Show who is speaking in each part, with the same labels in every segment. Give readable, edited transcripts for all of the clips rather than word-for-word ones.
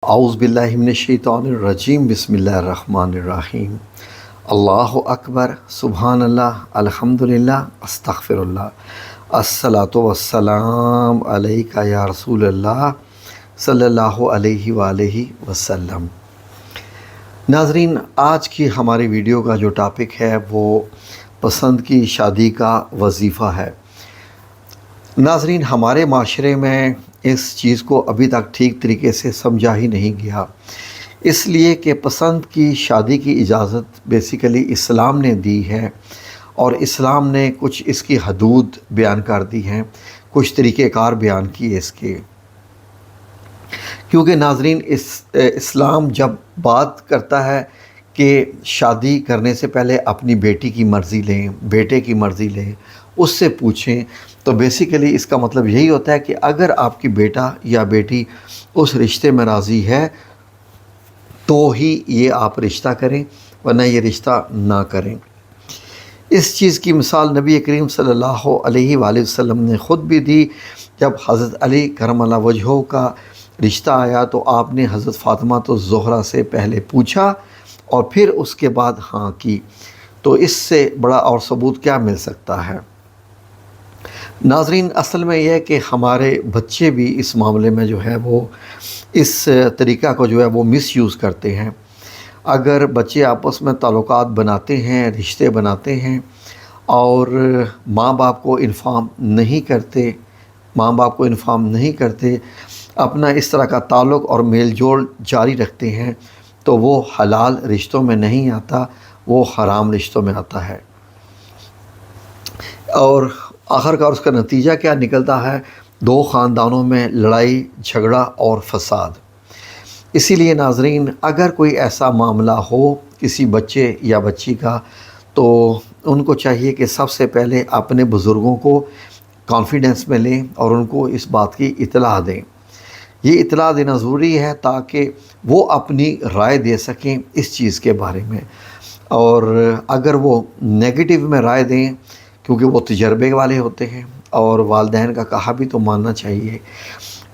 Speaker 1: اعوذ باللہ من الشیطان الرجیم بسم اللہ الرحمن الرحیم اللہ اکبر سبحان اللہ الحمدللہ استغفر اللہ الصلاۃ والسلام علیکہ یا رسول اللہ صلی اللہ علیہ وآلہ وسلم۔ ناظرین، آج کی ہماری ویڈیو کا جو ٹاپک ہے وہ پسند کی شادی کا وظیفہ ہے۔ ناظرین، ہمارے معاشرے میں اس چیز کو ابھی تک ٹھیک طریقے سے سمجھا ہی نہیں گیا، اس لیے کہ پسند کی شادی کی اجازت بیسیکلی اسلام نے دی ہے، اور اسلام نے کچھ اس کی حدود بیان کر دی ہیں، کچھ طریقہ کار بیان کیے اس کے۔ کیونکہ ناظرین، اسلام جب بات کرتا ہے کہ شادی کرنے سے پہلے اپنی بیٹی کی مرضی لیں، بیٹے کی مرضی لیں، اس سے پوچھیں، تو بیسیکلی اس کا مطلب یہی ہوتا ہے کہ اگر آپ کی بیٹا یا بیٹی اس رشتے میں راضی ہے تو ہی یہ آپ رشتہ کریں، ورنہ یہ رشتہ نہ کریں۔ اس چیز کی مثال نبی کریم صلی اللہ علیہ وآلہ وسلم نے خود بھی دی۔ جب حضرت علی کرم اللہ وجہہ کا رشتہ آیا تو آپ نے حضرت فاطمہ الزہرا سے پہلے پوچھا اور پھر اس کے بعد ہاں کی۔ تو اس سے بڑا اور ثبوت کیا مل سکتا ہے؟ ناظرین، اصل میں یہ ہے کہ ہمارے بچے بھی اس معاملے میں جو ہے وہ اس طریقہ کو جو ہے وہ مس یوز کرتے ہیں۔ اگر بچے آپس میں تعلقات بناتے ہیں، رشتے بناتے ہیں اور ماں باپ کو انفارم نہیں کرتے، اپنا اس طرح کا تعلق اور میل جول جاری رکھتے ہیں، تو وہ حلال رشتوں میں نہیں آتا، وہ حرام رشتوں میں آتا ہے۔ اور آخرکار اس کا نتیجہ کیا نکلتا ہے؟ دو خاندانوں میں لڑائی جھگڑا اور فساد۔ اسی لیے ناظرین، اگر کوئی ایسا معاملہ ہو کسی بچے یا بچی کا، تو ان کو چاہیے کہ سب سے پہلے اپنے بزرگوں کو کانفیڈنس میں لیں اور ان کو اس بات کی اطلاع دیں۔ یہ اطلاع دینا ضروری ہے تاکہ وہ اپنی رائے دے سکیں اس چیز کے بارے میں۔ اور اگر وہ نیگیٹو میں رائے دیں، کیونکہ وہ تجربے والے ہوتے ہیں اور والدین کا کہا بھی تو ماننا چاہیے،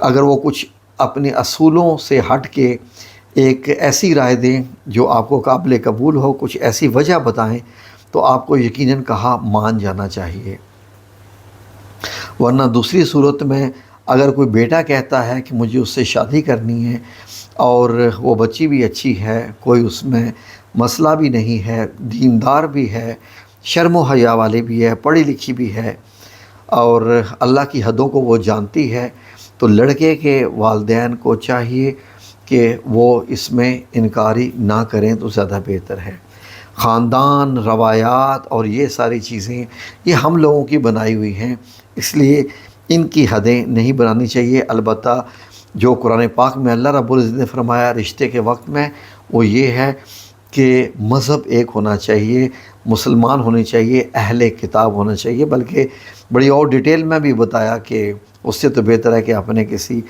Speaker 1: اگر وہ کچھ اپنے اصولوں سے ہٹ کے ایک ایسی رائے دیں جو آپ کو قابل قبول ہو، کچھ ایسی وجہ بتائیں، تو آپ کو یقیناً کہا مان جانا چاہیے۔ ورنہ دوسری صورت میں اگر کوئی بیٹا کہتا ہے کہ مجھے اس سے شادی کرنی ہے اور وہ بچی بھی اچھی ہے، کوئی اس میں مسئلہ بھی نہیں ہے، دیندار بھی ہے، شرم و حیا والی بھی ہے، پڑھی لکھی بھی ہے اور اللہ کی حدوں کو وہ جانتی ہے، تو لڑکے کے والدین کو چاہیے کہ وہ اس میں انکاری نہ کریں تو زیادہ بہتر ہے۔ خاندان، روایات اور یہ ساری چیزیں یہ ہم لوگوں کی بنائی ہوئی ہیں، اس لیے ان کی حدیں نہیں بنانی چاہیے۔ البتہ جو قرآن پاک میں اللہ رب العزت نے فرمایا رشتے کے وقت میں، وہ یہ ہے کہ مذہب ایک ہونا چاہیے، مسلمان ہونے چاہیے، اہل کتاب ہونا چاہیے، بلکہ بڑی اور ڈیٹیل میں بھی بتایا کہ اس سے تو بہتر ہے کہ اپنے کسی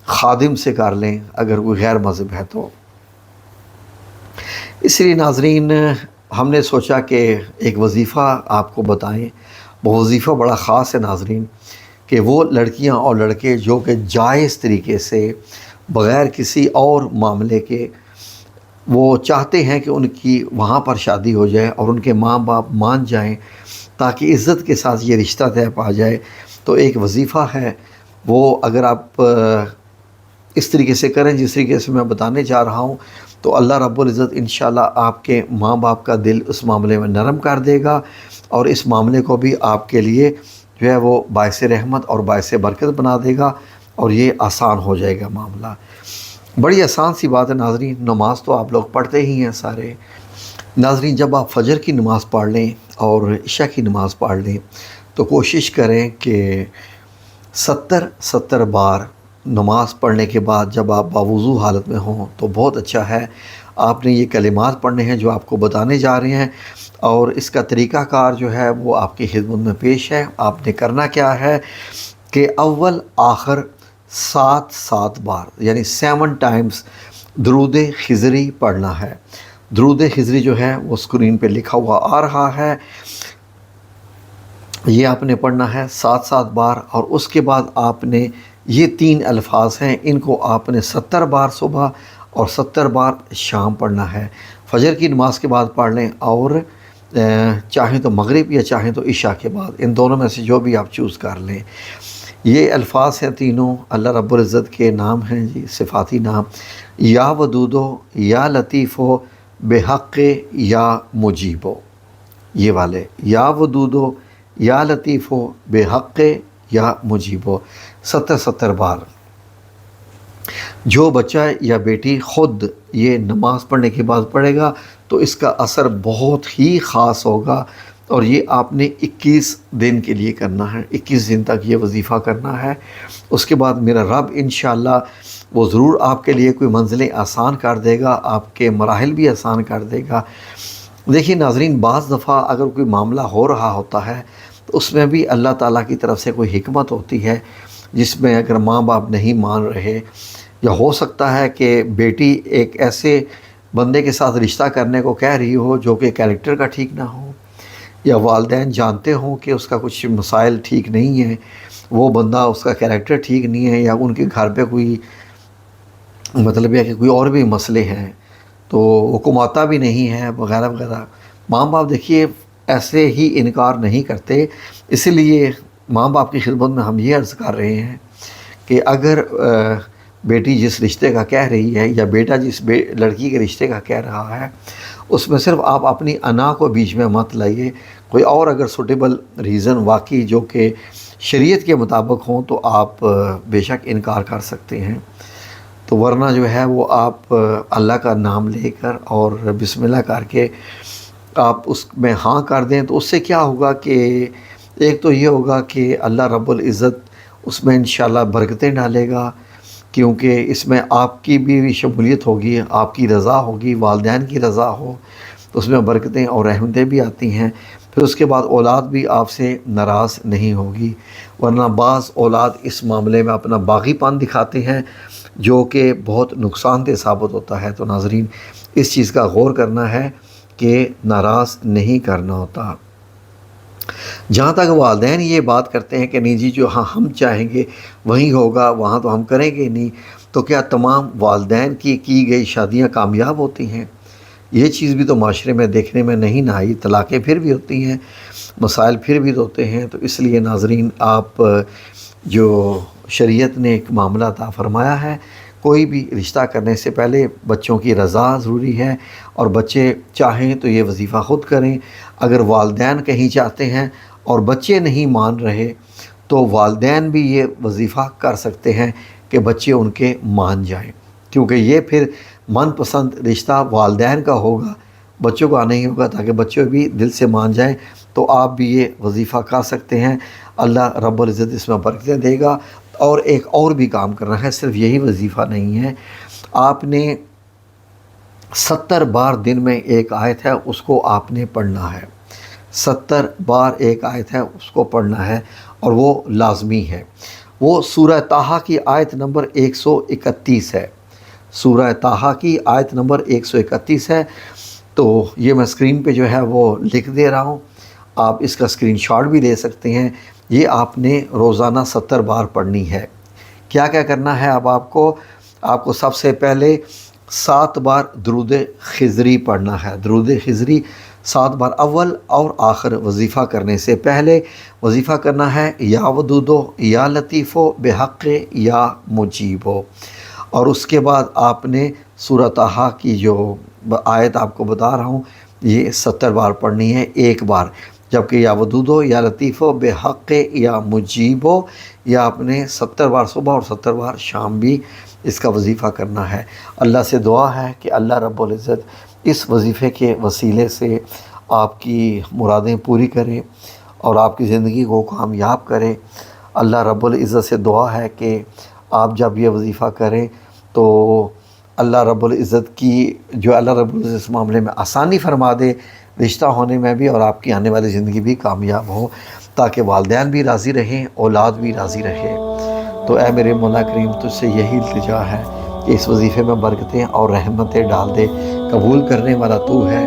Speaker 1: خادم سے کر لیں اگر کوئی غیر مذہب ہے تو۔ اس لیے ناظرین، ہم نے سوچا کہ ایک وظیفہ آپ کو بتائیں۔ وہ وظیفہ بڑا خاص ہے ناظرین، کہ وہ لڑکیاں اور لڑکے جو کہ جائز طریقے سے بغیر کسی اور معاملے کے وہ چاہتے ہیں کہ ان کی وہاں پر شادی ہو جائے اور ان کے ماں باپ مان جائیں تاکہ عزت کے ساتھ یہ رشتہ طے پا جائے، تو ایک وظیفہ ہے وہ۔ اگر آپ اس طریقے سے کریں جس طریقے سے میں بتانے جا رہا ہوں، تو اللہ رب العزت انشاءاللہ آپ کے ماں باپ کا دل اس معاملے میں نرم کر دے گا، اور اس معاملے کو بھی آپ کے لیے جو ہے وہ باعث رحمت اور باعث برکت بنا دے گا، اور یہ آسان ہو جائے گا معاملہ۔ بڑی آسان سی بات ہے ناظرین۔ نماز تو آپ لوگ پڑھتے ہی ہیں سارے۔ ناظرین، جب آپ فجر کی نماز پڑھ لیں اور عشاء کی نماز پڑھ لیں تو کوشش کریں کہ 70 بار نماز پڑھنے کے بعد جب آپ باوضو حالت میں ہوں تو بہت اچھا ہے۔ آپ نے یہ کلمات پڑھنے ہیں جو آپ کو بتانے جا رہے ہیں، اور اس کا طریقہ کار جو ہے وہ آپ کی خدمت میں پیش ہے۔ آپ نے کرنا کیا ہے کہ اول آخر 7 بار یعنی 7 ٹائمز درود خضری پڑھنا ہے۔ درود خضری جو ہے وہ اسکرین پہ لکھا ہوا آ رہا ہے، یہ آپ نے پڑھنا ہے 7 بار، اور اس کے بعد آپ نے یہ 3 الفاظ ہیں، ان کو آپ نے 70 بار صبح اور 70 بار شام پڑھنا ہے۔ فجر کی نماز کے بعد پڑھ لیں، اور چاہیں تو مغرب یا چاہیں تو عشاء کے بعد، ان دونوں میں سے جو بھی آپ چوز کر لیں۔ یہ الفاظ ہیں تینوں، اللہ رب العزت کے نام ہیں جی، صفاتی نام۔ یا ودودو، یا لطیفو، بے حق، یا مجیبو، یہ والے یا ودودو، یا لطیفو، بے حق، یا مجیبو، 70 بار۔ جو بچہ یا بیٹی خود یہ نماز پڑھنے کے بعد پڑھے گا تو اس کا اثر بہت ہی خاص ہوگا، اور یہ آپ نے 21 دن کے لیے کرنا ہے، 21 دن تک یہ وظیفہ کرنا ہے۔ اس کے بعد میرا رب انشاءاللہ وہ ضرور آپ کے لیے کوئی منزلیں آسان کر دے گا، آپ کے مراحل بھی آسان کر دے گا۔ دیکھیے ناظرین، بعض دفعہ اگر کوئی معاملہ ہو رہا ہوتا ہے تو اس میں بھی اللہ تعالیٰ کی طرف سے کوئی حکمت ہوتی ہے، جس میں اگر ماں باپ نہیں مان رہے، یا ہو سکتا ہے کہ بیٹی ایک ایسے بندے کے ساتھ رشتہ کرنے کو کہہ رہی ہو جو کہ کیریکٹر کا ٹھیک نہ ہو، یا والدین جانتے ہوں کہ اس کا کچھ مسائل ٹھیک نہیں ہیں، وہ بندہ اس کا کیریکٹر ٹھیک نہیں ہے، یا ان کے گھر پہ کوئی مطلب ہے کہ کوئی اور بھی مسئلے ہیں، تو وہ کماتا بھی نہیں ہے وغیرہ وغیرہ۔ ماں باپ دیکھیے ایسے ہی انکار نہیں کرتے، اسی لیے ماں باپ کی خدمت میں ہم یہ عرض کر رہے ہیں کہ اگر بیٹی جس رشتے کا کہہ رہی ہے، یا بیٹا جس لڑکی کے رشتے کا کہہ رہا ہے، اس میں صرف آپ اپنی انا کو بیچ میں مت لائیے، کوئی اور اگر سوٹیبل ریزن واقعی جو کہ شریعت کے مطابق ہوں تو آپ بے شک انکار کر سکتے ہیں۔ تو ورنہ جو ہے وہ آپ اللہ کا نام لے کر اور بسم اللہ کر کے آپ اس میں ہاں کر دیں، تو اس سے کیا ہوگا کہ ایک تو یہ ہوگا کہ اللہ رب العزت اس میں انشاءاللہ برکتیں ڈالے گا، کیونکہ اس میں آپ کی بھی شمولیت ہوگی، آپ کی رضا ہوگی، والدین کی رضا ہو تو اس میں برکتیں اور رحمتیں بھی آتی ہیں۔ پھر اس کے بعد اولاد بھی آپ سے ناراض نہیں ہوگی، ورنہ بعض اولاد اس معاملے میں اپنا باغی پن دکھاتے ہیں جو کہ بہت نقصان دہ ثابت ہوتا ہے۔ تو ناظرین، اس چیز کا غور کرنا ہے کہ ناراض نہیں کرنا ہوتا۔ جہاں تک والدین یہ بات کرتے ہیں کہ نہیں جی جو ہم چاہیں گے وہیں ہوگا، وہاں تو ہم کریں گے نہیں، تو کیا تمام والدین کی گئی شادیاں کامیاب ہوتی ہیں؟ یہ چیز بھی تو معاشرے میں دیکھنے میں نہیں نہ آئی، طلاقیں پھر بھی ہوتی ہیں، مسائل پھر بھی ہوتے ہیں۔ تو اس لیے ناظرین، آپ جو شریعت نے ایک معاملہ عطا فرمایا ہے، کوئی بھی رشتہ کرنے سے پہلے بچوں کی رضا ضروری ہے، اور بچے چاہیں تو یہ وظیفہ خود کریں۔ اگر والدین کہیں چاہتے ہیں اور بچے نہیں مان رہے تو والدین بھی یہ وظیفہ کر سکتے ہیں کہ بچے ان کے مان جائیں، کیونکہ یہ پھر من پسند رشتہ والدین کا ہوگا، بچوں کا نہیں ہوگا، تاکہ بچے بھی دل سے مان جائیں۔ تو آپ بھی یہ وظیفہ کر سکتے ہیں، اللہ رب العزت اس میں برکتیں دے گا۔ اور ایک اور بھی کام کرنا ہے، صرف یہی وظیفہ نہیں ہے، آپ نے 70 بار دن میں ایک آیت ہے اس کو آپ نے پڑھنا ہے، 70 بار ایک آیت ہے اس کو پڑھنا ہے، اور وہ لازمی ہے۔ وہ سورہ طٰہٰ کی آیت نمبر 131 ہے، سورہ طٰہٰ کی آیت نمبر 131 ہے۔ تو یہ میں اسکرین پہ جو ہے وہ لکھ دے رہا ہوں، آپ اس کا اسکرین شاٹ بھی لے سکتے ہیں۔ یہ آپ نے روزانہ 70 بار پڑھنی ہے۔ کیا کیا کرنا ہے؟ اب آپ کو سب سے پہلے 7 بار درود خضری پڑھنا ہے، درود خضری 7 بار اول اور آخر وظیفہ کرنے سے پہلے وظیفہ کرنا ہے، یا ودودو، یا لطیفو، بے حق، یا مجیبو۔ اور اس کے بعد آپ نے سورہ طٰہٰ کی جو آیت آپ کو بتا رہا ہوں یہ 70 بار پڑھنی ہے ایک بار، جبکہ یا ودودو، یا لطیفو، بے حق، یا مجیبو، یا آپ نے 70 بار صبح اور 70 بار شام بھی اس کا وظیفہ کرنا ہے۔ اللہ سے دعا ہے کہ اللہ رب العزت اس وظیفے کے وسیلے سے آپ کی مرادیں پوری کرے اور آپ کی زندگی کو کامیاب کرے۔ اللہ رب العزت سے دعا ہے کہ آپ جب یہ وظیفہ کریں تو اللہ رب العزت اللہ رب العزت اس معاملے میں آسانی فرما دے، رشتہ ہونے میں بھی، اور آپ کی آنے والی زندگی بھی کامیاب ہو، تاکہ والدین بھی راضی رہیں، اولاد بھی راضی رہے۔ تو اے میرے مولا کریم، تجھ سے یہی التجا ہے کہ اس وظیفے میں برکتیں اور رحمتیں ڈال دے، قبول کرنے والا تو ہے،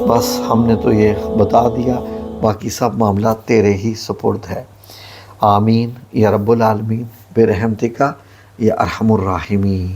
Speaker 1: بس ہم نے تو یہ بتا دیا، باقی سب معاملہ تیرے ہی سپرد ہے۔ آمین یا رب العالمین۔ برحمتک یا ارحم الراحمین۔